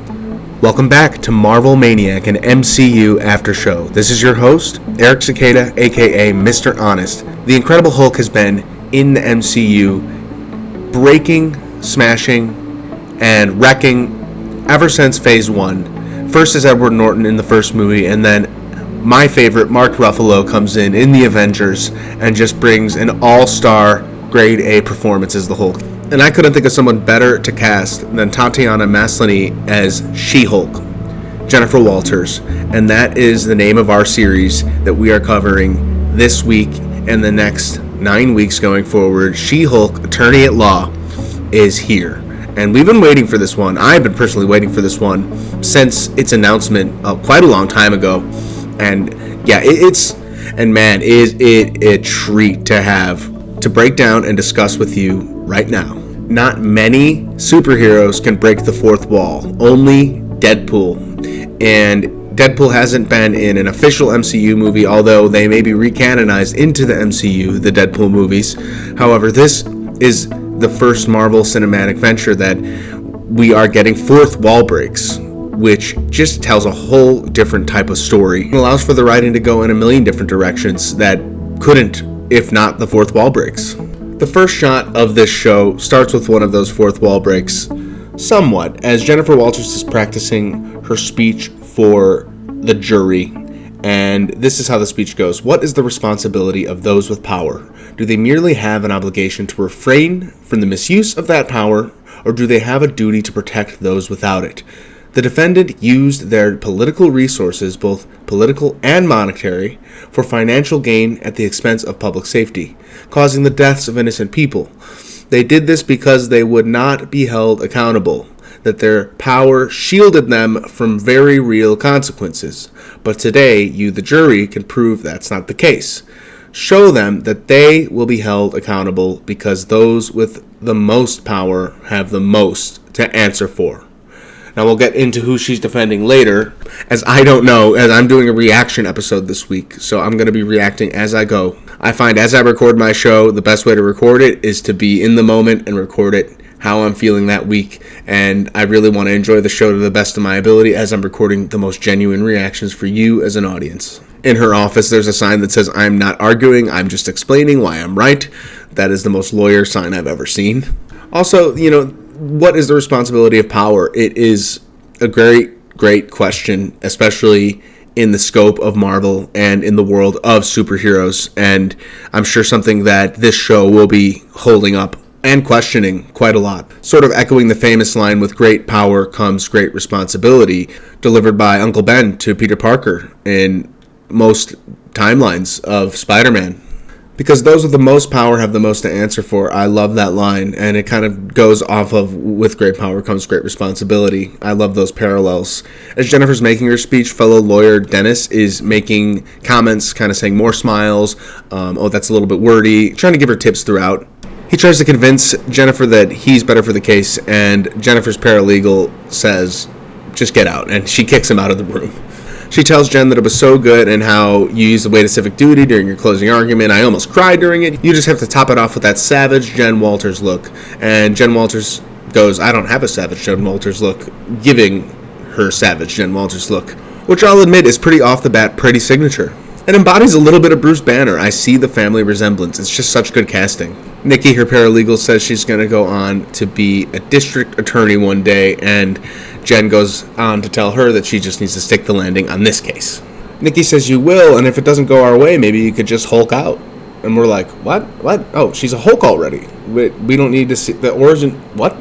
Welcome back to Marvel Maniac, an MCU after show. This is your host, Eric Cicada, aka Mr. Honest. The Incredible Hulk has been in the MCU, breaking, smashing, and wrecking ever since Phase 1. First as Edward Norton in the first movie, and then my favorite, Mark Ruffalo, comes in the Avengers and just brings an all-star grade A performance as the Hulk. And I couldn't think of someone better to cast than Tatiana Maslany as She-Hulk, Jennifer Walters. And that is the name of our series that we are covering this week and the next 9 weeks going forward. She-Hulk, Attorney at Law, is here. And we've been waiting for this one. I've been personally waiting for this one since its announcement quite a long time ago. And yeah, is it a treat to have to break down and discuss with you right now. Not many superheroes can break the fourth wall. Only Deadpool. And Deadpool hasn't been in an official MCU movie, although they may be recanonized into the MCU, the Deadpool movies. However, this is the first Marvel cinematic venture that we are getting fourth wall breaks, which just tells a whole different type of story. It allows for the writing to go in a million different directions that couldn't if not the fourth wall breaks. The first shot of this show starts with one of those fourth wall breaks, somewhat, as Jennifer Walters is practicing her speech for the jury. And this is how the speech goes. What is the responsibility of those with power? Do they merely have an obligation to refrain from the misuse of that power, or do they have a duty to protect those without it? The defendant used their political resources, both political and monetary, for financial gain at the expense of public safety, causing the deaths of innocent people. They did this because they would not be held accountable, that their power shielded them from very real consequences. But today, you, the jury, can prove that's not the case. Show them that they will be held accountable because those with the most power have the most to answer for. Now, we'll get into who she's defending later, as I don't know, as I'm doing a reaction episode this week, so I'm going to be reacting as I go. I find as I record my show, the best way to record it is to be in the moment and record it how I'm feeling that week, and I really want to enjoy the show to the best of my ability as I'm recording the most genuine reactions for you as an audience. In her office, there's a sign that says, "I'm not arguing, I'm just explaining why I'm right." That is the most lawyer sign I've ever seen. Also, what is the responsibility of power? It is a great question, especially in the scope of Marvel and in the world of superheroes. And I'm sure something that this show will be holding up and questioning quite a lot. Sort of echoing the famous line, "With great power comes great responsibility," delivered by Uncle Ben to Peter Parker in most timelines of Spider-Man. Because those with the most power have the most to answer for. I love that line, and it kind of goes off of "with great power comes great responsibility." I love those parallels. As Jennifer's making her speech, fellow lawyer Dennis is making comments, kind of saying more smiles, that's a little bit wordy, trying to give her tips throughout. He tries to convince Jennifer that he's better for the case, and Jennifer's paralegal says, "Just get out," and she kicks him out of the room. She tells Jen that it was so good and how you used the weight of civic duty during your closing argument. "I almost cried during it. You just have to top it off with that savage Jen Walters look." And Jen Walters goes, "I don't have a savage Jen Walters look," giving her savage Jen Walters look, which I'll admit is pretty off the bat, pretty signature. It embodies a little bit of Bruce Banner. I see the family resemblance. It's just such good casting. Nikki, her paralegal, says she's going to go on to be a district attorney one day, and Jen goes on to tell her that she just needs to stick the landing on this case. Nikki says, "You will, and if it doesn't go our way, maybe you could just Hulk out." And we're like, what? Oh, she's a Hulk already. We don't need to see the origin. What?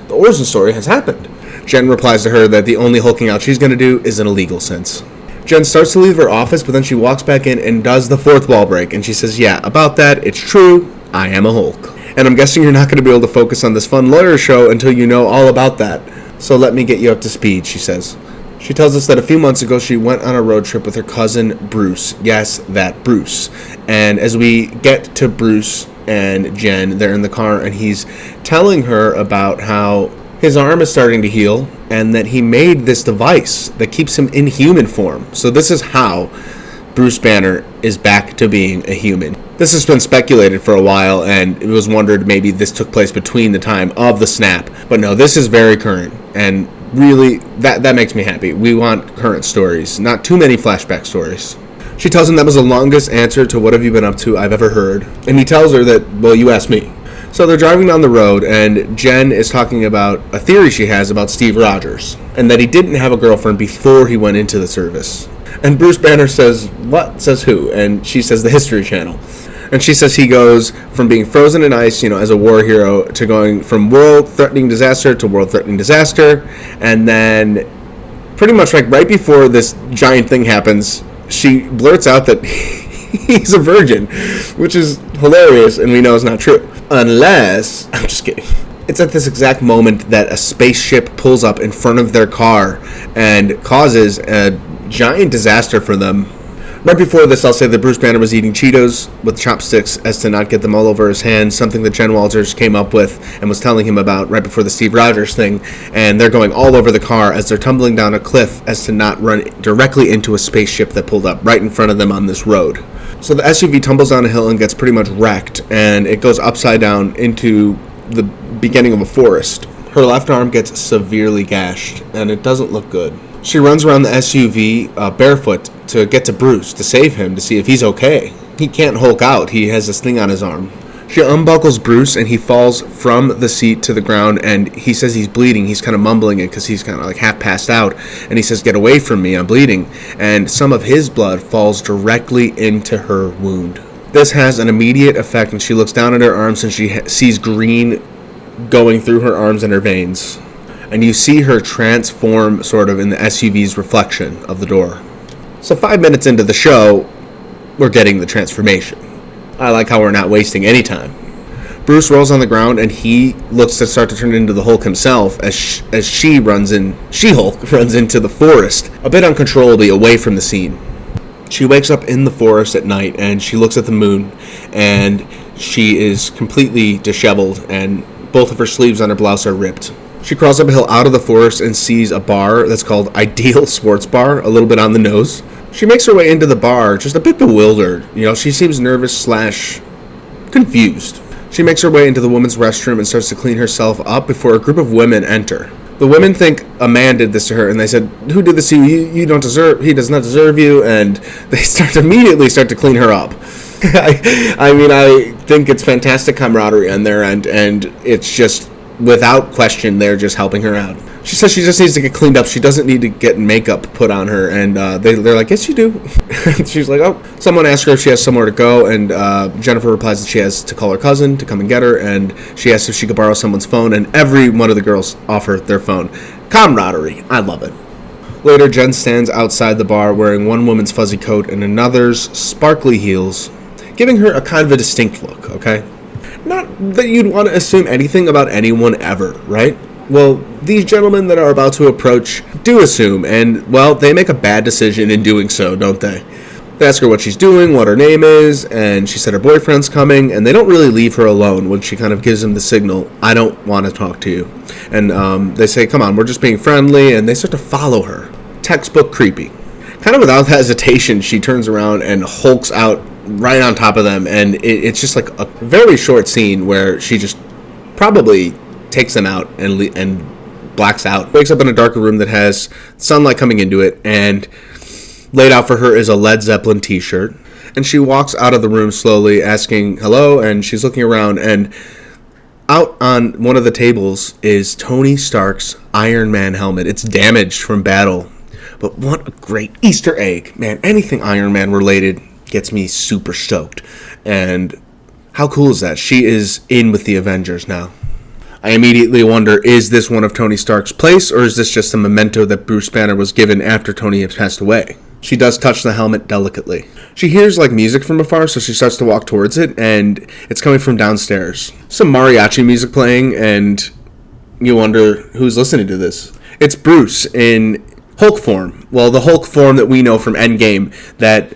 The origin story has happened. Jen replies to her that the only hulking out she's going to do is in a legal sense. Jen starts to leave her office, but then she walks back in and does the fourth wall break. And she says, "Yeah, about that, it's true. I am a Hulk." And I'm guessing you're not going to be able to focus on this fun lawyer show until you know all about that. "So let me get you up to speed," she says. She tells us that a few months ago she went on a road trip with her cousin Bruce. Yes, that Bruce. And as we get to Bruce and Jen, they're in the car, and he's telling her about how his arm is starting to heal and that he made this device that keeps him in human form. So this is how Bruce Banner is back to being a human. This has been speculated for a while, and it was wondered maybe this took place between the time of the snap. But no, this is very current, and really, that makes me happy. We want current stories, not too many flashback stories. She tells him that was the longest answer to what have you been up to I've ever heard. And he tells her that, well, you asked me. So they're driving down the road, and Jen is talking about a theory she has about Steve Rogers, and that he didn't have a girlfriend before he went into the service. And Bruce Banner says, what? Says who? And she says the History Channel. And she says he goes from being frozen in ice, as a war hero, to going from world-threatening disaster to world-threatening disaster. And then pretty much like right before this giant thing happens, she blurts out that he's a virgin, which is hilarious, and we know it's not true. Unless, I'm just kidding. It's at this exact moment that a spaceship pulls up in front of their car and causes a giant disaster for them. Right before this, I'll say that Bruce Banner was eating Cheetos with chopsticks as to not get them all over his hands, something that Jen Walters came up with and was telling him about right before the Steve Rogers thing, and they're going all over the car as they're tumbling down a cliff as to not run directly into a spaceship that pulled up right in front of them on this road. So the SUV tumbles down a hill and gets pretty much wrecked, and it goes upside down into the beginning of a forest. Her left arm gets severely gashed, and it doesn't look good. She runs around the SUV barefoot to get to Bruce to save him, to see if he's okay. He can't Hulk out. He has this thing on his arm. She unbuckles Bruce, and he falls from the seat to the ground, and he says he's bleeding. He's kind of mumbling it because he's kind of like half passed out, and he says, "Get away from me, I'm bleeding." And some of his blood falls directly into her wound. This has an immediate effect, and she looks down at her arms, and she sees green going through her arms and her veins. And you see her transform sort of in the SUV's reflection of the door. So 5 minutes into the show, we're getting the transformation. I like how we're not wasting any time. Bruce rolls on the ground, and he looks to start to turn into the Hulk himself as She-Hulk runs into the forest, a bit uncontrollably away from the scene. She wakes up in the forest at night, and she looks at the moon, and she is completely disheveled, and both of her sleeves on her blouse are ripped. She crawls up a hill out of the forest and sees a bar that's called Ideal Sports Bar, a little bit on the nose. She makes her way into the bar, just a bit bewildered. She seems nervous / confused. She makes her way into the women's restroom and starts to clean herself up before a group of women enter. The women think a man did this to her, and they said, "Who did this to you? He does not deserve you," and they immediately start to clean her up. I think it's fantastic camaraderie on their end, and it's just, without question, they're just helping her out. She says she just needs to get cleaned up. She doesn't need to get makeup put on her. And they're like, "Yes, you do." She's like, "Oh." Someone asks her if she has somewhere to go. And Jennifer replies that she has to call her cousin to come and get her. And she asks if she could borrow someone's phone. And every one of the girls offer their phone. Camaraderie. I love it. Later, Jen stands outside the bar wearing one woman's fuzzy coat and another's sparkly heels, giving her a kind of a distinct look, okay? Not that you'd want to assume anything about anyone ever, right? Well, these gentlemen that are about to approach do assume, and, well, they make a bad decision in doing so, don't they? They ask her what she's doing, what her name is, and she said her boyfriend's coming, and they don't really leave her alone when she kind of gives them the signal, "I don't want to talk to you." And they say, "Come on, we're just being friendly," and they start to follow her. Textbook creepy. Kind of without hesitation, she turns around and hulks out right on top of them, and it's just like a very short scene where she just probably takes them out and blacks out. Wakes up in a darker room that has sunlight coming into it, and laid out for her is a Led Zeppelin t-shirt. And she walks out of the room slowly, asking hello, and she's looking around, and out on one of the tables is Tony Stark's Iron Man helmet. It's damaged from battle, but what a great Easter egg. Man, anything Iron Man related gets me super stoked. And how cool is that? She is in with the Avengers now. I immediately wonder, is this one of Tony Stark's place, or is this just a memento that Bruce Banner was given after Tony has passed away? She does touch the helmet delicately. She hears like music from afar, so she starts to walk towards it, and it's coming from downstairs. Some mariachi music playing, and you wonder who's listening to this. It's Bruce in Hulk form. Well, the Hulk form that we know from Endgame that,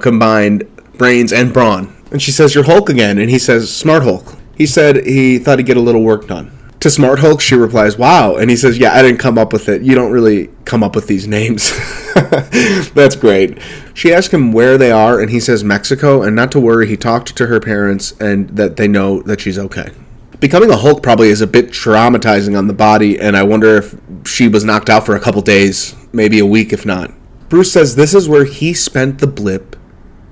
combined brains and brawn. And she says, "You're Hulk again." And he says, "Smart Hulk." He said he thought he'd get a little work done. To Smart Hulk, she replies, "Wow." And he says, "Yeah, I didn't come up with it. You don't really come up with these names." That's great. She asks him where they are, and he says Mexico, and not to worry, he talked to her parents, and that they know that she's okay. Becoming a Hulk probably is a bit traumatizing on the body, and I wonder if she was knocked out for a couple days, maybe a week if not. Bruce says this is where he spent the blip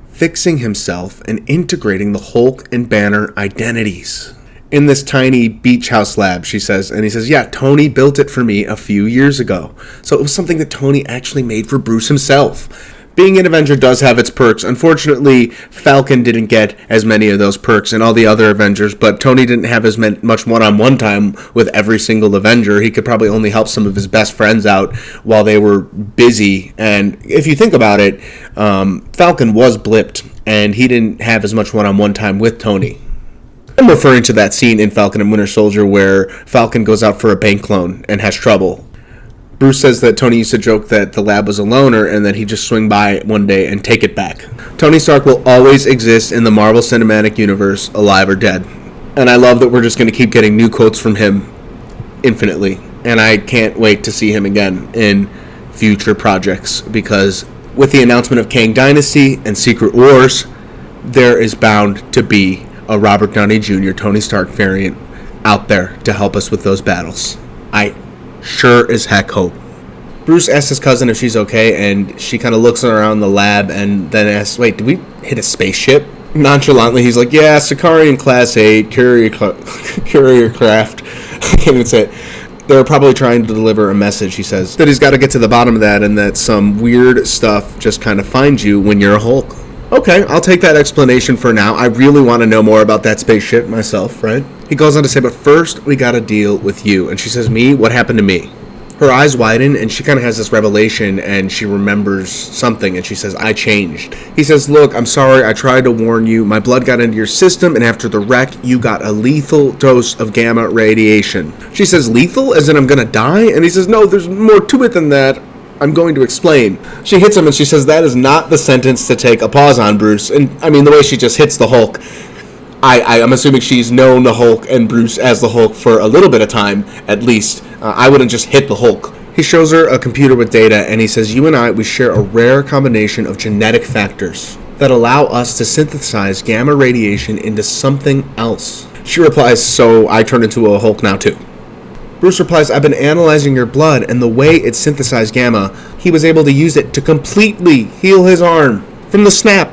fixing himself and integrating the Hulk and Banner identities. In this tiny beach house lab, she says, and he says, yeah, Tony built it for me a few years ago. So it was something that Tony actually made for Bruce himself. Being an Avenger does have its perks. Unfortunately, Falcon didn't get as many of those perks and all the other Avengers, but Tony didn't have as much one-on-one time with every single Avenger. He could probably only help some of his best friends out while they were busy. And if you think about it, Falcon was blipped, and he didn't have as much one-on-one time with Tony. I'm referring to that scene in Falcon and Winter Soldier where Falcon goes out for a bank loan and has trouble. Bruce says that Tony used to joke that the lab was a loner and that he'd just swing by one day and take it back. Tony Stark will always exist in the Marvel Cinematic Universe, alive or dead. And I love that we're just going to keep getting new quotes from him infinitely. And I can't wait to see him again in future projects, because with the announcement of Kang Dynasty and Secret Wars, there is bound to be a Robert Downey Jr. Tony Stark variant out there to help us with those battles. I sure as heck hope. Bruce asks his cousin if she's okay, and she kind of looks around the lab and then asks, wait, did we hit a spaceship? Nonchalantly, he's like, yeah, Sicarian Class 8, courier craft. I can't even say it. They're probably trying to deliver a message, he says, that he's got to get to the bottom of that, and that some weird stuff just kind of finds you when you're a Hulk. Okay, I'll take that explanation for now. I really want to know more about that spaceship myself, right? He goes on to say, but first, we gotta deal with you. And she says, me? What happened to me? Her eyes widen, and she kind of has this revelation, and she remembers something, and she says, I changed. He says, look, I'm sorry, I tried to warn you. My blood got into your system, and after the wreck, you got a lethal dose of gamma radiation. She says, lethal? As in I'm gonna die? And he says, no, there's more to it than that. I'm going to explain. She hits him and she says, that is not the sentence to take a pause on, Bruce. And I mean, the way she just hits the Hulk, I'm assuming she's known the Hulk and Bruce as the Hulk for a little bit of time, at least. I wouldn't just hit the Hulk. He shows her a computer with data and he says, you and I, we share a rare combination of genetic factors that allow us to synthesize gamma radiation into something else. She replies, so I turn into a Hulk now too. Bruce replies, I've been analyzing your blood, and the way it synthesized gamma, he was able to use it to completely heal his arm from the snap.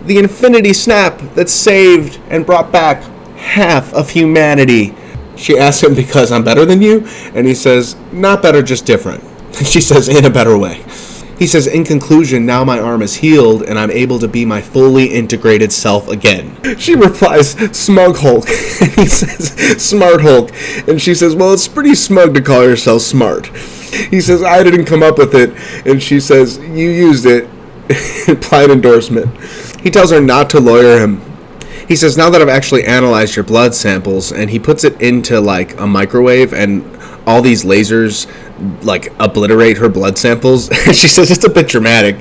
The infinity snap that saved and brought back half of humanity. She asks him, because I'm better than you? And he says, not better, just different. She says, in a better way. He says, in conclusion, now my arm is healed and I'm able to be my fully integrated self again. She replies, smug Hulk. And he says, smart Hulk. And she says, well, it's pretty smug to call yourself smart. He says, I didn't come up with it. And she says, you used it. Implied endorsement. He tells her not to lawyer him. He says, now that I've actually analyzed your blood samples, and he puts it into like a microwave, and all these lasers like obliterate her blood samples. She says it's a bit dramatic.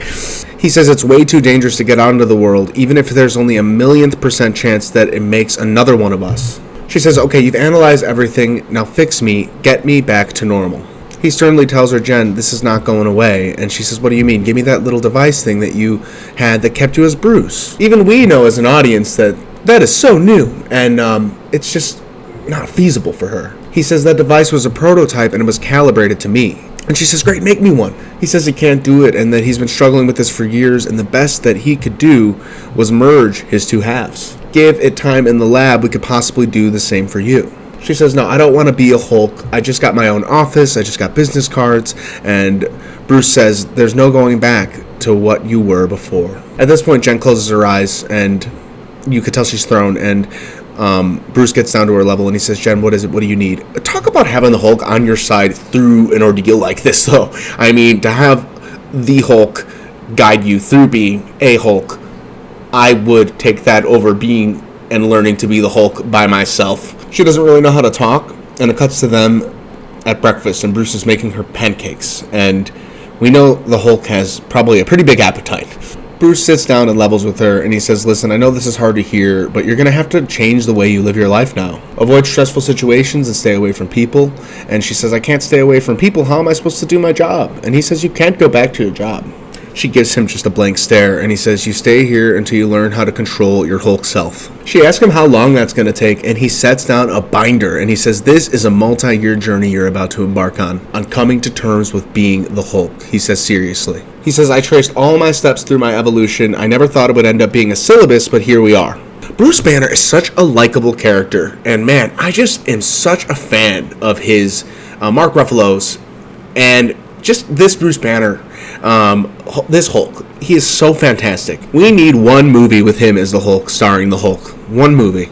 He says it's way too dangerous to get out into the world, even if there's only a 1,000,000% chance that it makes another one of us. She says, okay, you've analyzed everything, now fix me, get me back to normal. He sternly tells her, Jen, this is not going away. And she says, what do you mean? Give me that little device thing that you had that kept you as Bruce. Even we know as an audience that is so new, and it's just not feasible for her. He says that device was a prototype and it was calibrated to me. And she says, great, make me one. He says he can't do it and that he's been struggling with this for years, and the best that he could do was merge his two halves. Give it time in the lab, we could possibly do the same for you. She says, no, I don't want to be a Hulk. I just got my own office, I just got business cards, and Bruce says there's no going back to what you were before. At this point, Jen closes her eyes, and you could tell she's thrown, and Bruce gets down to her level and he says, Jen, what is it? What do you need? Talk about having the Hulk on your side through an ordeal like this, though. I mean, to have the Hulk guide you through being a Hulk, I would take that over being and learning to be the Hulk by myself. She doesn't really know how to talk, and it cuts to them at breakfast, and Bruce is making her pancakes, and we know the Hulk has probably a pretty big appetite. Bruce sits down and levels with her, and he says, listen, I know this is hard to hear, but you're going to have to change the way you live your life now. Avoid stressful situations and stay away from people. And she says, I can't stay away from people. How am I supposed to do my job? And he says, you can't go back to your job. She gives him just a blank stare, and he says, "You stay here until you learn how to control your Hulk self." She asks him how long that's going to take, and he sets down a binder, and he says, "This is a multi-year journey you're about to embark on coming to terms with being the Hulk." He says seriously. He says, "I traced all my steps through my evolution. I never thought it would end up being a syllabus, but here we are." Bruce Banner is such a likable character, and man, I just am such a fan of his Mark Ruffalo's, and just this Bruce Banner, this Hulk. He is so fantastic. We need one movie with him as the Hulk, starring the Hulk. One movie.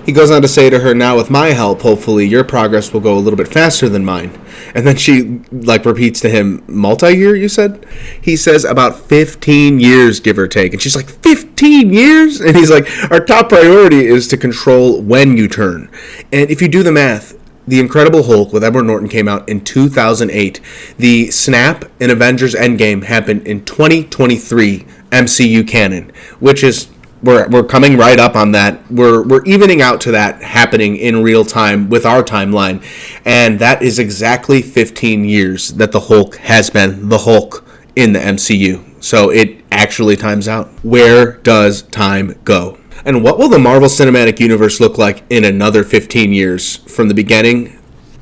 He goes on to say to her, "Now with my help, hopefully your progress will go a little bit faster than mine." And then she repeats to him, "Multi-year, you said?" He says about 15 years, give or take. And she's like, 15 years? And he's like, "Our top priority is to control when you turn." And if you do the math, The Incredible Hulk with Edward Norton came out in 2008. The snap in Avengers Endgame happened in 2023 MCU canon, which is we're coming right up on that. We're evening out to that happening in real time with our timeline, and that is exactly 15 years that the Hulk has been the Hulk in the MCU. So it actually times out. Where does time go? And what will the Marvel Cinematic Universe look like in another 15 years from the beginning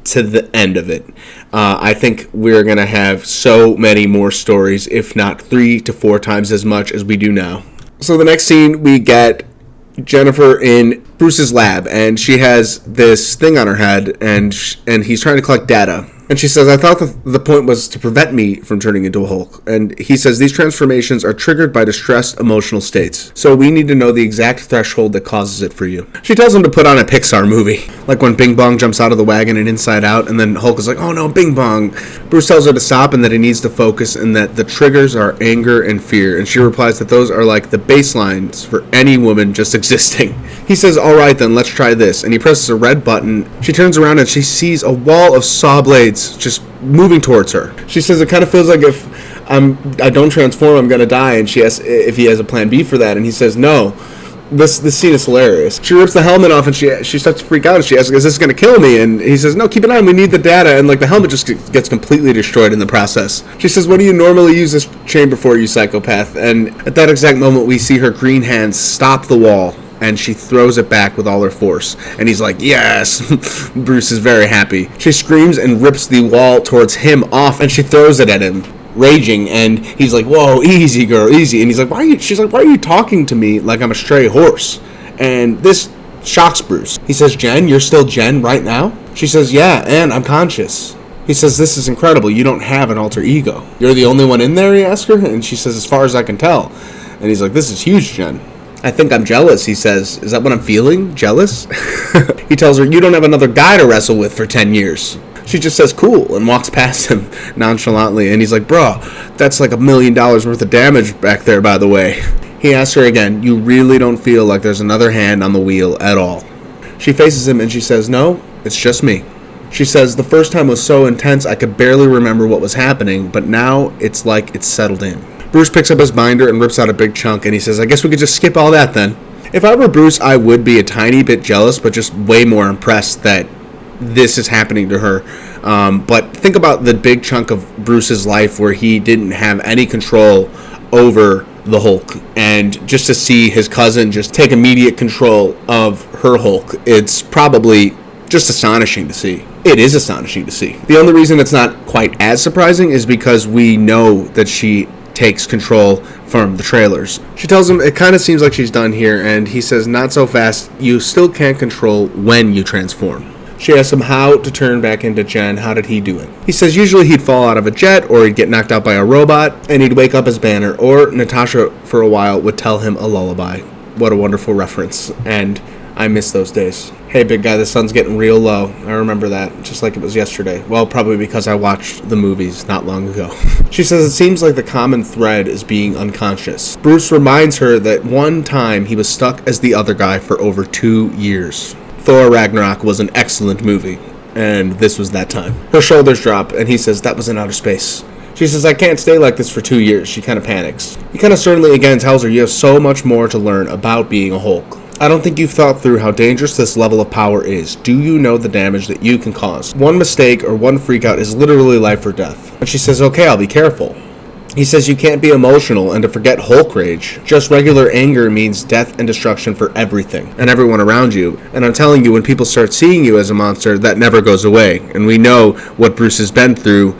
to the end of it? I think we're going to have so many more stories, if not 3 to 4 times as much as we do now. So the next scene, we get Jennifer in Bruce's lab, and she has this thing on her head, and he's trying to collect data. And she says, "I thought the point was to prevent me from turning into a Hulk." And he says, "These transformations are triggered by distressed emotional states. So we need to know the exact threshold that causes it for you." She tells him to put on a Pixar movie. Like when Bing Bong jumps out of the wagon and Inside Out, and then Hulk is like, "Oh no, Bing Bong." Bruce tells her to stop and that he needs to focus and that the triggers are anger and fear. And she replies that those are like the baselines for any woman just existing. He says, "All right then, let's try this." And he presses a red button. She turns around and she sees a wall of saw blades just moving towards her. She says it kind of feels like if I don't transform, I'm gonna die. And she asks if he has a plan B for that, and he says no. This scene is hilarious. She rips the helmet off and she starts to freak out, and she asks, "Is this gonna kill me?" And he says, "No, keep it on. We need the data." And the helmet just gets completely destroyed in the process. She says, "What do you normally use this chamber for, you psychopath?" And at that exact moment, we see her green hands stop the wall, and she throws it back with all her force. And he's like, "Yes!" Bruce is very happy. She screams and rips the wall towards him off, and she throws it at him, raging. And he's like, "Whoa, easy, girl, easy." And he's like, She's like, "Why are you talking to me like I'm a stray horse?" And this shocks Bruce. He says, "Jen, you're still Jen right now?" She says, "Yeah, and I'm conscious." He says, "This is incredible. You don't have an alter ego." "You're the only one in there?" he asks her. And she says, "As far as I can tell." And he's like, "This is huge, Jen." "I think I'm jealous," he says. "Is that what I'm feeling? Jealous?" He tells her, "You don't have another guy to wrestle with for 10 years. She just says, "Cool," and walks past him nonchalantly. And he's like, "Bro, that's like $1 million worth of damage back there, by the way." He asks her again, "You really don't feel like there's another hand on the wheel at all?" She faces him and she says, "No, it's just me." She says, "The first time was so intense I could barely remember what was happening, but now it's like it's settled in." Bruce picks up his binder and rips out a big chunk, and he says, "I guess we could just skip all that then." If I were Bruce, I would be a tiny bit jealous, but just way more impressed that this is happening to her. But think about the big chunk of Bruce's life where he didn't have any control over the Hulk, and just to see his cousin just take immediate control of her Hulk, it's probably just astonishing to see. It is astonishing to see. The only reason it's not quite as surprising is because we know that she takes control from the trailers. She tells him it kind of seems like she's done here, and he says, "Not so fast. You still can't control when you transform." She asks him how to turn back into Jen. How did he do it? He says usually he'd fall out of a jet, or he'd get knocked out by a robot, and he'd wake up as Banner, or Natasha for a while would tell him a lullaby. What a wonderful reference, and I miss those days. "Hey, big guy, the sun's getting real low." I remember that, just like it was yesterday. Well, probably because I watched the movies not long ago. She says it seems like the common thread is being unconscious. Bruce reminds her that one time he was stuck as the other guy for over 2 years. Thor Ragnarok was an excellent movie, and this was that time. Her shoulders drop, and he says, "That was in outer space." She says, "I can't stay like this for 2 years. She kind of panics. He kind of sternly again tells her, "You have so much more to learn about being a Hulk. I don't think you've thought through how dangerous this level of power is. Do you know the damage that you can cause? One mistake or one freakout is literally life or death." And she says, "Okay, I'll be careful." He says you can't be emotional and to forget Hulk rage. Just regular anger means death and destruction for everything and everyone around you. And I'm telling you, when people start seeing you as a monster, that never goes away. And we know what Bruce has been through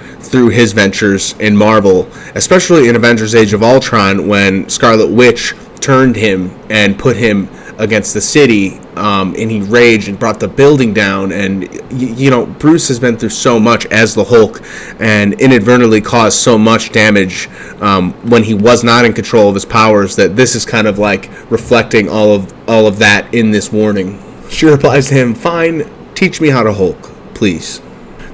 his ventures in Marvel, especially in Avengers Age of Ultron, when Scarlet Witch turned him and put him against the city, and he raged and brought the building down. And Bruce has been through so much as the Hulk and inadvertently caused so much damage when he was not in control of his powers, that this is kind of like reflecting all of that in this warning. She replies to him, "Fine, teach me how to Hulk, please."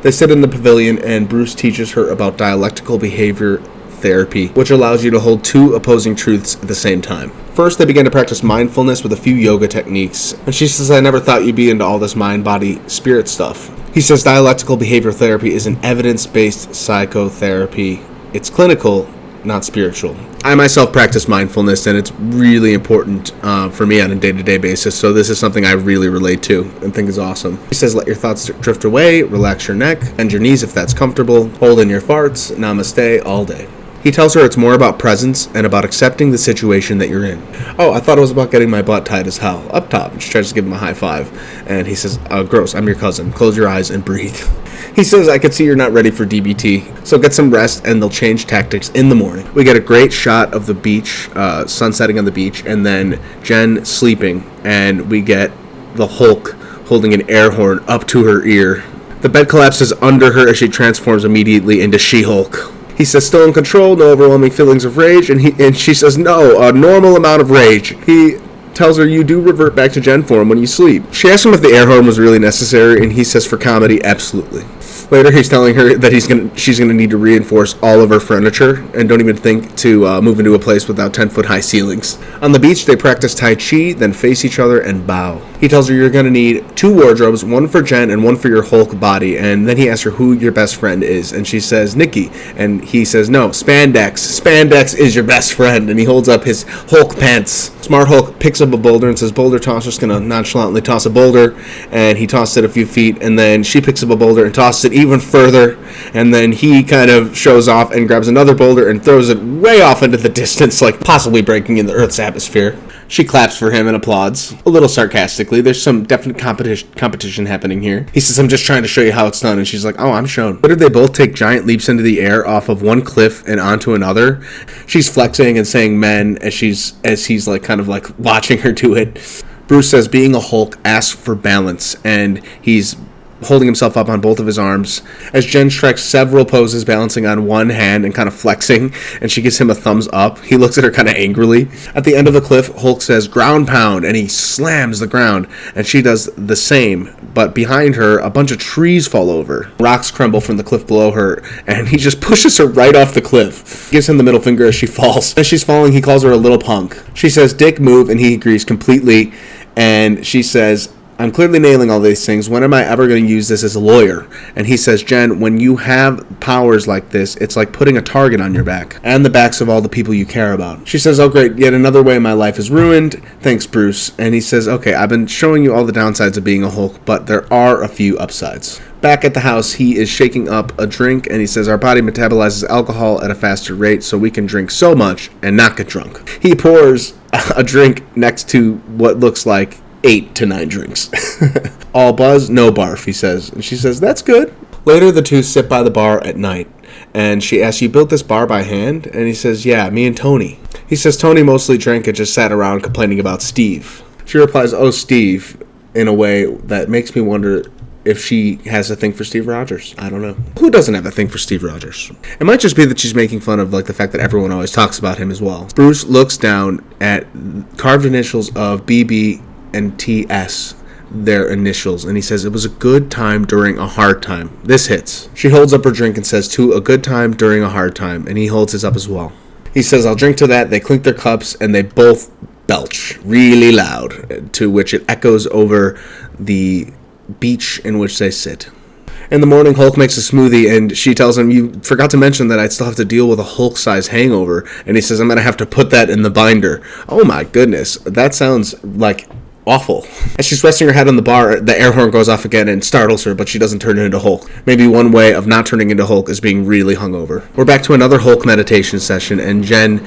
They sit in the pavilion and Bruce teaches her about dialectical behavior therapy, which allows you to hold two opposing truths at the same time. First, they begin to practice mindfulness with a few yoga techniques, and she says, "I never thought you'd be into all this mind, body, spirit stuff." He says dialectical behavior therapy is an evidence-based psychotherapy. It's clinical, not spiritual. I myself practice mindfulness, and it's really important for me on a day-to-day basis, so this is something I really relate to and think is awesome. He says, let your thoughts drift away, relax your neck, bend your knees if that's comfortable, hold in your farts, namaste all day. He tells her it's more about presence and about accepting the situation that you're in. "Oh, I thought it was about getting my butt tight as hell." Up top, she tries to give him a high five, and he says, "Gross, I'm your cousin. Close your eyes and breathe." He says, "I can see you're not ready for DBT, so get some rest and they'll change tactics in the morning." We get a great shot of the beach, sun setting on the beach, and then Jen sleeping, and we get the Hulk holding an air horn up to her ear. The bed collapses under her as she transforms immediately into She-Hulk. He says, "Still in control, no overwhelming feelings of rage," and she says, "No, a normal amount of rage." He tells her, "You do revert back to Gen form when you sleep." She asks him if the air horn was really necessary, and he says, "For comedy, absolutely." Later, he's telling her that she's gonna need to reinforce all of her furniture, and don't even think to move into a place without 10-foot high ceilings. On the beach, they practice Tai Chi, then face each other and bow. He tells her you're gonna need 2 wardrobes, one for Jen and one for your Hulk body, and then he asks her who your best friend is, and she says Nikki, and he says no, Spandex. Spandex is your best friend, and he holds up his Hulk pants. Smart Hulk picks up a boulder and says, "Boulder toss." Just gonna nonchalantly toss a boulder, and he tosses it a few feet, and then she picks up a boulder and tosses it even further, and then he kind of shows off and grabs another boulder and throws it way off into the distance, like possibly breaking in the Earth's atmosphere. She claps for him and applauds, a little sarcastically. There's some definite competition happening here. He says, "I'm just trying to show you how it's done," and she's like, "Oh, I'm shown." What did they both take giant leaps into the air off of one cliff and onto another? She's flexing and saying "men" as he's like kind of like watching her do it. Bruce says being a Hulk asks for balance, and he's holding himself up on both of his arms as Jen strikes several poses, balancing on one hand and kind of flexing, and she gives him a thumbs up. He looks at her kind of angrily. At the end of the cliff, Hulk says ground pound, and he slams the ground, and she does the same, but behind her a bunch of trees fall over. Rocks crumble from the cliff below her, and he just pushes her right off the cliff. He gives him the middle finger as she falls. As she's falling, he calls her a little punk. She says dick move, and he agrees completely, and she says, "I'm clearly nailing all these things. When am I ever going to use this as a lawyer?" And he says, "Jen, when you have powers like this, it's like putting a target on your back and the backs of all the people you care about." She says, "Oh great, yet another way my life is ruined. Thanks, Bruce." And he says, "Okay, I've been showing you all the downsides of being a Hulk, but there are a few upsides." Back at the house, he is shaking up a drink, and he says, "Our body metabolizes alcohol at a faster rate, so we can drink so much and not get drunk." He pours a drink next to what looks like 8 to 9 drinks. "All buzz, no barf," he says. And she says, "That's good." Later, the two sit by the bar at night, and she asks, "You built this bar by hand?" And he says, "Yeah, me and Tony." He says Tony mostly drank and just sat around complaining about Steve. She replies, "Oh, Steve," in a way that makes me wonder if she has a thing for Steve Rogers. I don't know. Who doesn't have a thing for Steve Rogers? It might just be that she's making fun of like the fact that everyone always talks about him as well. Bruce looks down at carved initials of BB and TS, their initials, and he says, "It was a good time during a hard time." This hits. She holds up her drink and says, "To a good time during a hard time," and he holds his up as well. He says, "I'll drink to that." They clink their cups and they both belch really loud, to which it echoes over the beach in which they sit. In the morning, Hulk makes a smoothie, and she tells him, "You forgot to mention that I'd still have to deal with a Hulk-size hangover." And he says, "I'm going to have to put that in the binder." Oh my goodness, that sounds like awful. As she's resting her head on the bar, the air horn goes off again and startles her, but she doesn't turn into Hulk. Maybe one way of not turning into Hulk is being really hungover. We're back to another Hulk meditation session, and Jen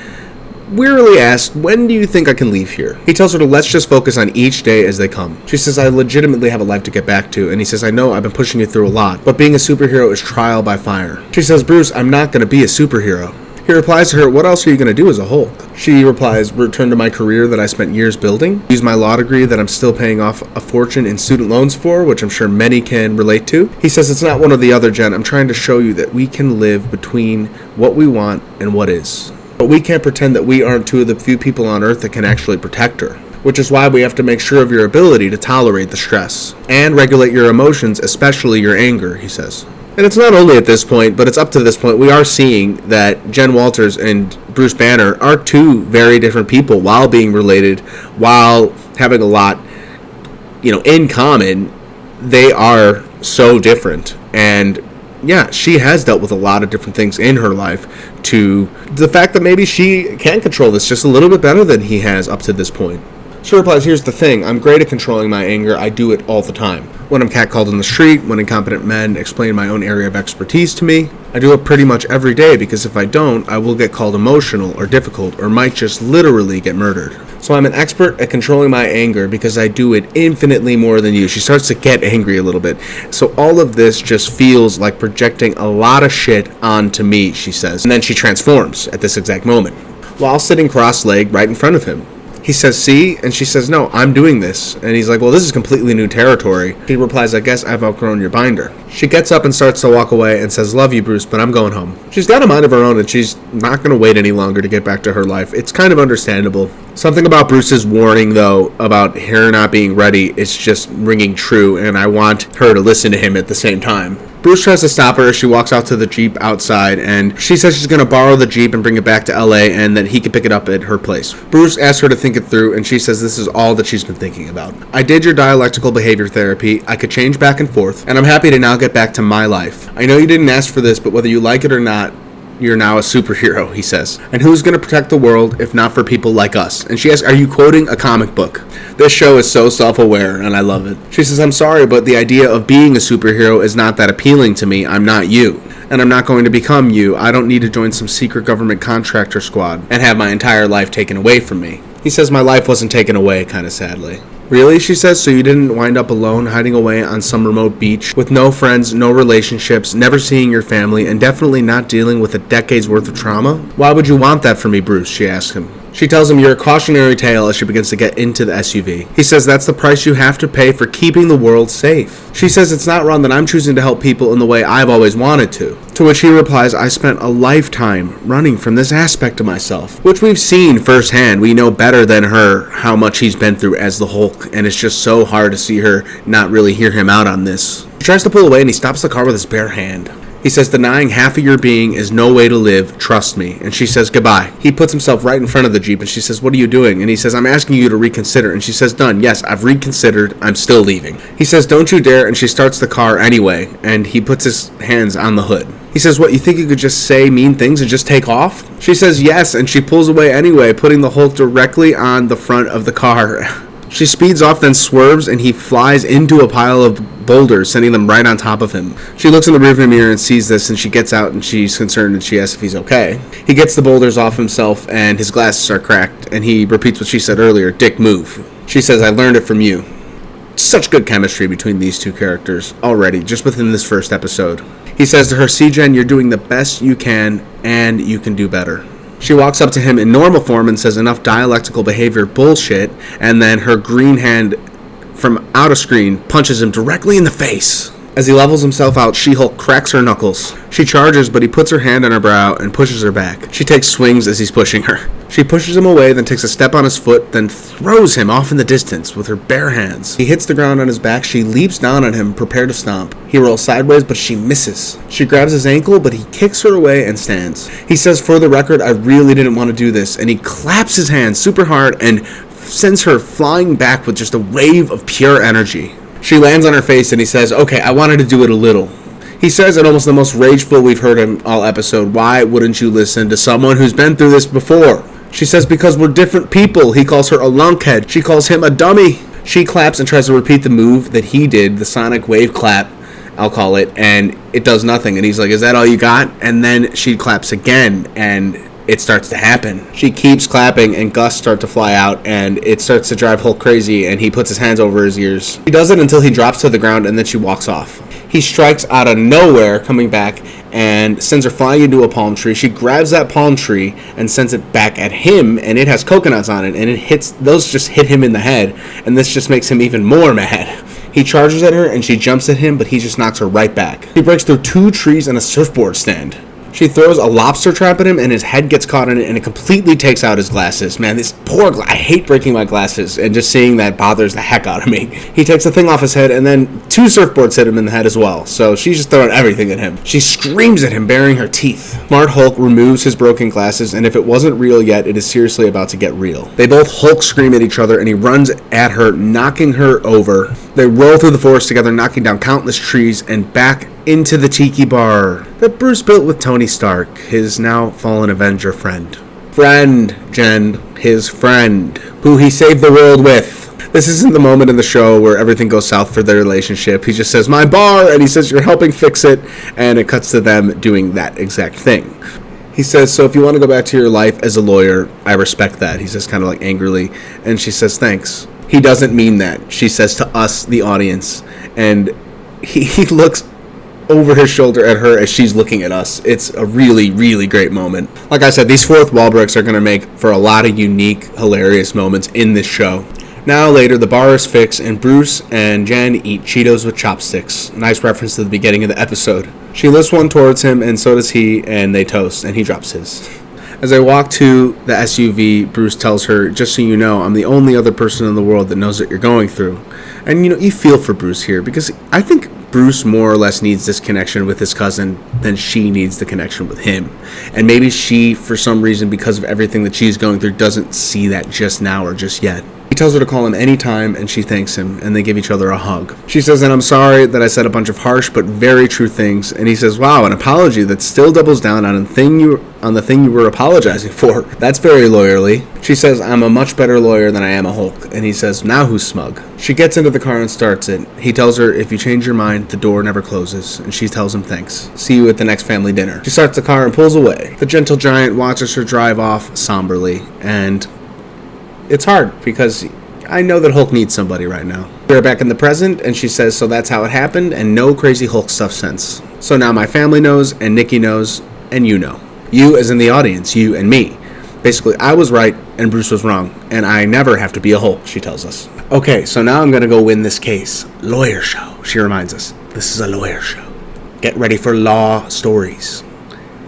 wearily asks, when do you think I can leave here? He tells her to let's just focus on each day as they come. She says, I legitimately have a life to get back to, and he says, I know I've been pushing you through a lot, but being a superhero is trial by fire. She says, Bruce, I'm not going to be a superhero. He replies to her, what else are you going to do as a Hulk? She replies, return to my career that I spent years building, use my law degree that I'm still paying off a fortune in student loans for, which I'm sure many can relate to. He says, it's not one or the other, Jen. I'm trying to show you that we can live between what we want and what is. But we can't pretend that we aren't two of the few people on Earth that can actually protect her. Which is why we have to make sure of your ability to tolerate the stress and regulate your emotions, especially your anger, he says. And it's not only at this point, but it's up to this point, we are seeing that Jen Walters and Bruce Banner are two very different people while being related, while having a lot, in common. They are so different. And yeah, she has dealt with a lot of different things in her life, to the fact that maybe she can control this just a little bit better than he has up to this point. She replies, here's the thing, I'm great at controlling my anger, I do it all the time. When I'm catcalled in the street, when incompetent men explain my own area of expertise to me, I do it pretty much every day, because if I don't, I will get called emotional or difficult, or might just literally get murdered. So I'm an expert at controlling my anger because I do it infinitely more than you. She starts to get angry a little bit. So all of this just feels like projecting a lot of shit onto me, she says. And then she transforms at this exact moment, while sitting cross-legged right in front of him. He says, see? And she says, no, I'm doing this. And he's like, well, this is completely new territory. She replies, I guess I've outgrown your binder. She gets up and starts to walk away and says, love you, Bruce, but I'm going home. She's got a mind of her own, and she's not going to wait any longer to get back to her life. It's kind of understandable. Something about Bruce's warning, though, about her not being ready is just ringing true, and I want her to listen to him at the same time. Bruce tries to stop her as she walks out to the Jeep outside, and she says she's going to borrow the Jeep and bring it back to LA and that he can pick it up at her place. Bruce asks her to think it through, and she says this is all that she's been thinking about. I did your dialectical behavior therapy, I could change back and forth, and I'm happy to now get back to my life. I know you didn't ask for this, but whether you like it or not, you're now a superhero, he says. And who's going to protect the world if not for people like us? And she asks, are you quoting a comic book? This show is so self-aware, and I love it. She says, I'm sorry, but the idea of being a superhero is not that appealing to me. I'm not you. And I'm not going to become you. I don't need to join some secret government contractor squad and have my entire life taken away from me. He says my life wasn't taken away, kind of sadly. Really, she says, so you didn't wind up alone, hiding away on some remote beach, with no friends, no relationships, never seeing your family, and definitely not dealing with a decade's worth of trauma? Why would you want that from me, Bruce? She asks him. She tells him you're a cautionary tale as she begins to get into the SUV. He says that's the price you have to pay for keeping the world safe. She says it's not wrong that I'm choosing to help people in the way I've always wanted to. To which he replies, I spent a lifetime running from this aspect of myself, which we've seen firsthand. We know better than her how much he's been through as the Hulk, and it's just so hard to see her not really hear him out on this. He tries to pull away and he stops the car with his bare hand. He says, denying half of your being is no way to live, trust me. And she says, goodbye. He puts himself right in front of the Jeep and she says, what are you doing? And he says, I'm asking you to reconsider. And she says, done. Yes, I've reconsidered. I'm still leaving. He says, don't you dare. And she starts the car anyway. And he puts his hands on the hood. He says, what, you think you could just say mean things and just take off? She says, yes. And she pulls away anyway, putting the Hulk directly on the front of the car. She speeds off, then swerves, and he flies into a pile of boulders, sending them right on top of him. She looks in the rearview mirror and sees this, and she gets out, and she's concerned, and she asks if he's okay. He gets the boulders off himself, and his glasses are cracked, and he repeats what she said earlier, Dick, move. She says, I learned it from you. Such good chemistry between these two characters already, just within this first episode. He says to her, see, Jen, you're doing the best you can, and you can do better. She walks up to him in normal form and says enough dialectical behavior bullshit, and then her green hand from out of screen punches him directly in the face. As he levels himself out, She-Hulk cracks her knuckles. She charges, but he puts her hand on her brow and pushes her back. She takes swings as he's pushing her. She pushes him away, then takes a step on his foot, then throws him off in the distance with her bare hands. He hits the ground on his back. She leaps down on him, prepared to stomp. He rolls sideways, but she misses. She grabs his ankle, but he kicks her away and stands. He says, for the record, I really didn't want to do this, and he claps his hands super hard and sends her flying back with just a wave of pure energy. She lands on her face and he says, okay, I wanted to do it a little. He says in almost the most rageful we've heard him all episode, why wouldn't you listen to someone who's been through this before? She says, because we're different people. He calls her a lunkhead. She calls him a dummy. She claps and tries to repeat the move that he did, the sonic wave clap, I'll call it, and it does nothing. And he's like, is that all you got? And then she claps again, and it starts to happen. She keeps clapping, and gusts start to fly out, and it starts to drive Hulk crazy, and he puts his hands over his ears. He does it until he drops to the ground, and then she walks off. He strikes out of nowhere, coming back, and sends her flying into a palm tree. She grabs that palm tree and sends it back at him, and it has coconuts on it, and those just hit him in the head, and this just makes him even more mad. He charges at her, and she jumps at him, but he just knocks her right back. He breaks through 2 trees and a surfboard stand. She throws a lobster trap at him, and his head gets caught in it, and it completely takes out his glasses. Man, this poor I hate breaking my glasses, and just seeing that bothers the heck out of me. He takes the thing off his head, and then 2 surfboards hit him in the head as well. So she's just throwing everything at him. She screams at him, baring her teeth. Smart Hulk removes his broken glasses, and if it wasn't real yet, it is seriously about to get real. They both Hulk scream at each other, and he runs at her, knocking her over. They roll through the forest together, knocking down countless trees, and back into the tiki bar that Bruce built with Tony Stark, his now fallen Avenger friend. Jen, his friend, who he saved the world with. This isn't the moment in the show where everything goes south for their relationship. He just says, my bar, and he says, you're helping fix it, and it cuts to them doing that exact thing. He says, so if you want to go back to your life as a lawyer, I respect that. He says kind of like angrily, and she says, thanks. He doesn't mean that. She says to us, the audience, and he looks over his shoulder at her as she's looking at us. It's a really, really great moment. Like I said, these fourth wall breaks are going to make for a lot of unique, hilarious moments in this show. Now later, the bar is fixed, and Bruce and Jen eat Cheetos with chopsticks. Nice reference to the beginning of the episode. She lifts one towards him, and so does he, and they toast, and he drops his. As they walk to the SUV, Bruce tells her, just so you know, I'm the only other person in the world that knows what you're going through. And, you feel for Bruce here, because I think Bruce more or less needs this connection with his cousin than she needs the connection with him. And maybe she, for some reason, because of everything that she's going through, doesn't see that just now or just yet. He tells her to call him anytime, and she thanks him, and they give each other a hug. She says, and I'm sorry that I said a bunch of harsh but very true things. And he says, wow, an apology that still doubles down on the thing you were apologizing for. That's very lawyerly. She says, I'm a much better lawyer than I am a Hulk. And he says, now who's smug? She gets into the car and starts it. He tells her, if you change your mind, the door never closes. And she tells him thanks. See you at the next family dinner. She starts the car and pulls away. The gentle giant watches her drive off somberly, and it's hard because I know that Hulk needs somebody right now. We're back in the present, and she says, so that's how it happened, and no crazy Hulk stuff since. So now my family knows, and Nikki knows, and you know. You as in the audience, you and me. Basically, I was right, and Bruce was wrong, and I never have to be a Hulk, she tells us. Okay, so now I'm going to go win this case. Lawyer show, she reminds us. This is a lawyer show. Get ready for law stories.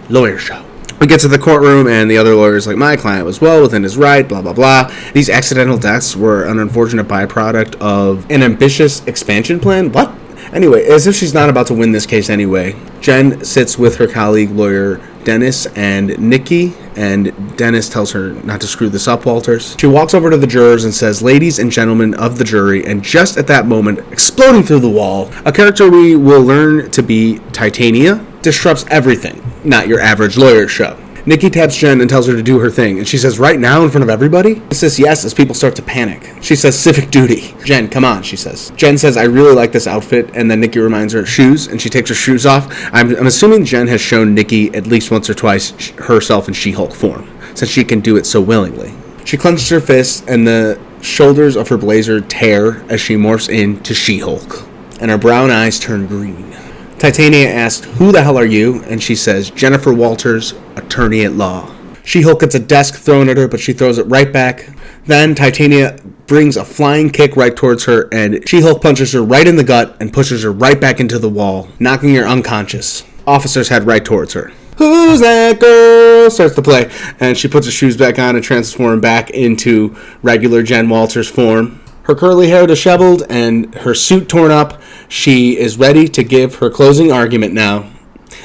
Lawyer show. We get to the courtroom, and the other lawyer's like, my client was well within his right, blah, blah, blah. These accidental deaths were an unfortunate byproduct of an ambitious expansion plan. What? Anyway, as if she's not about to win this case anyway, Jen sits with her colleague lawyer Dennis and Nikki, and Dennis tells her not to screw this up, Walters. She walks over to the jurors and says, ladies and gentlemen of the jury, and just at that moment, exploding through the wall, a character we will learn to be Titania disrupts everything. Not your average lawyer show. Nikki taps Jen and tells her to do her thing, and she says, right now in front of everybody? She says yes as people start to panic. She says, civic duty. Jen, come on, she says. Jen says, I really like this outfit, and then Nikki reminds her, shoes, and she takes her shoes off. I'm assuming Jen has shown Nikki at least once or twice herself in She-Hulk form, since she can do it so willingly. She clenches her fists, and the shoulders of her blazer tear as she morphs into She-Hulk, and her brown eyes turn green. Titania asks, who the hell are you? And she says, Jennifer Walters, attorney at law. She-Hulk gets a desk thrown at her, but she throws it right back. Then Titania brings a flying kick right towards her, and She-Hulk punches her right in the gut and pushes her right back into the wall, knocking her unconscious. Officers head right towards her. Who's that girl? Starts to play, and she puts her shoes back on and transforms back into regular Jen Walters form. Her curly hair disheveled and her suit torn up, she is ready to give her closing argument now.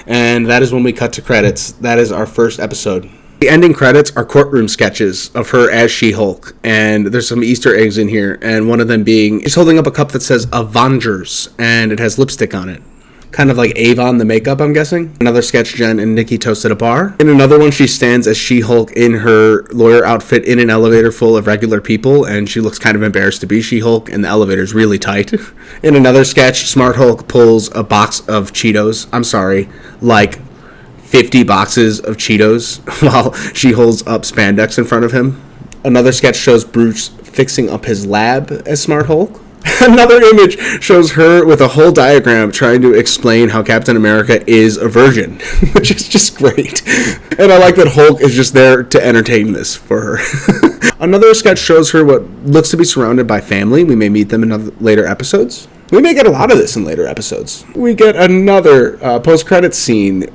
And that is when we cut to credits. That is our first episode. The ending credits are courtroom sketches of her as She-Hulk, and there's some Easter eggs in here, and one of them being, she's holding up a cup that says Avengers, and it has lipstick on it. kind of like Avon the makeup, I'm guessing. Another sketch, Jen and Nikki toast at a bar. In another one, she stands as She-Hulk in her lawyer outfit in an elevator full of regular people, and she looks kind of embarrassed to be She-Hulk, and the elevator's really tight. In another sketch, Smart Hulk pulls a box of Cheetos. I'm sorry, like 50 boxes of Cheetos while she holds up spandex in front of him. Another sketch shows Bruce fixing up his lab as Smart Hulk. Another image shows her with a whole diagram trying to explain how Captain America is a virgin, which is just great. And I like that Hulk is just there to entertain this for her. Another sketch shows her what looks to be surrounded by family. We may meet them in later episodes. We may get a lot of this in later episodes. We get another post-credits scene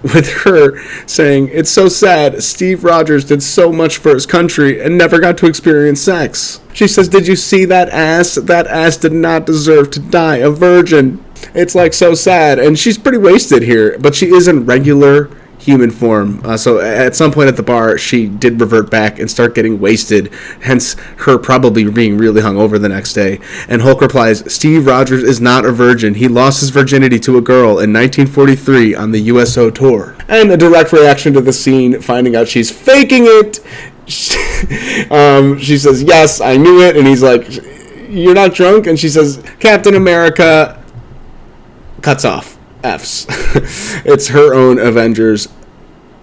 with her saying, "It's so sad, Steve Rogers did so much for his country and never got to experience sex." She says, "Did you see that ass? That ass did not deserve to die a virgin." It's like so sad, and she's pretty wasted here, but she is in regular human form. So at some point at the bar, she did revert back and start getting wasted, hence her probably being really hungover the next day. And Hulk replies, "Steve Rogers is not a virgin. He lost his virginity to a girl in 1943 on the USO tour." And a direct reaction to the scene, finding out she's faking it. She says, "Yes, I knew it." And he's like, "You're not drunk?" And she says, "Captain America," cuts off. F's. It's her own Avengers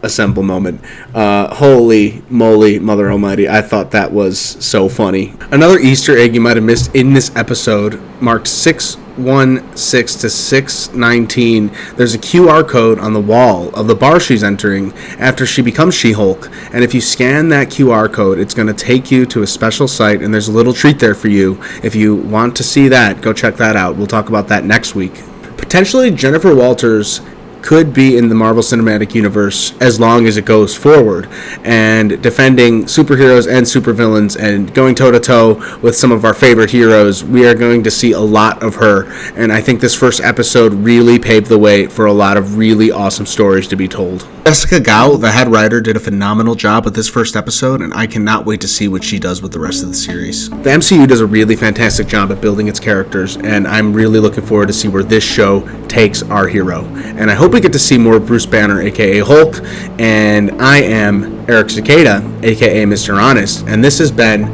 Assemble moment. Holy moly, Mother Almighty. I thought that was so funny. Another Easter egg you might have missed in this episode, marked 616 to 619. There's a QR code on the wall of the bar she's entering after she becomes She-Hulk. And if you scan that QR code, it's going to take you to a special site, and there's a little treat there for you. If you want to see that, go check that out. We'll talk about that next week. Potentially, Jennifer Walters could be in the Marvel Cinematic Universe as long as it goes forward, and defending superheroes and supervillains and going toe-to-toe with some of our favorite heroes. We are going to see a lot of her, and I think this first episode really paved the way for a lot of really awesome stories to be told. Jessica Gao, the head writer, did a phenomenal job with this first episode, and I cannot wait to see what she does with the rest of the series. The MCU does a really fantastic job at building its characters, and I'm really looking forward to see where this show takes our hero. And I hope we get to see more Bruce Banner, aka Hulk, and I am Eric Cicada, aka Mr. Honest, and this has been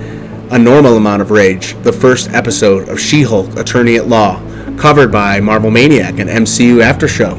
A Normal Amount of Rage, the first episode of She-Hulk, Attorney at Law, covered by Marvel Maniac and MCU After Show.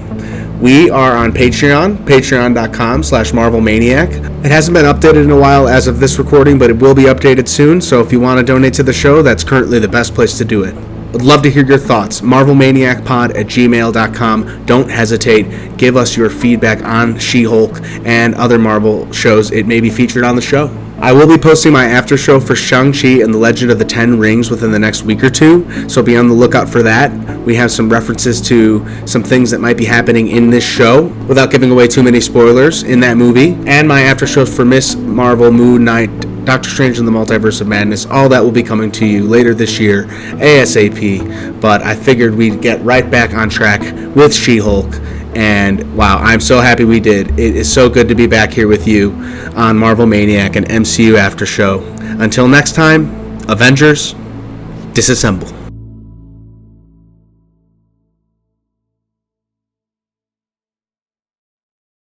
We are on Patreon, patreon.com/MarvelManiac. It hasn't been updated in a while as of this recording, but it will be updated soon, so if you want to donate to the show, that's currently the best place to do it. Would love to hear your thoughts. MarvelManiacPod@gmail.com. Don't hesitate. Give us your feedback on She-Hulk and other Marvel shows it may be featured on the show. I will be posting my after show for Shang-Chi and the Legend of the Ten Rings within the next week or two, so be on the lookout for that. We have some references to some things that might be happening in this show, without giving away too many spoilers, in that movie. And my after shows for Miss Marvel, Moon Knight, Doctor Strange and the Multiverse of Madness. All that will be coming to you later this year, ASAP. But I figured we'd get right back on track with She-Hulk. And wow, I'm so happy we did. It is so good to be back here with you on Marvel Maniac and MCU After Show. Until next time, Avengers, disassemble.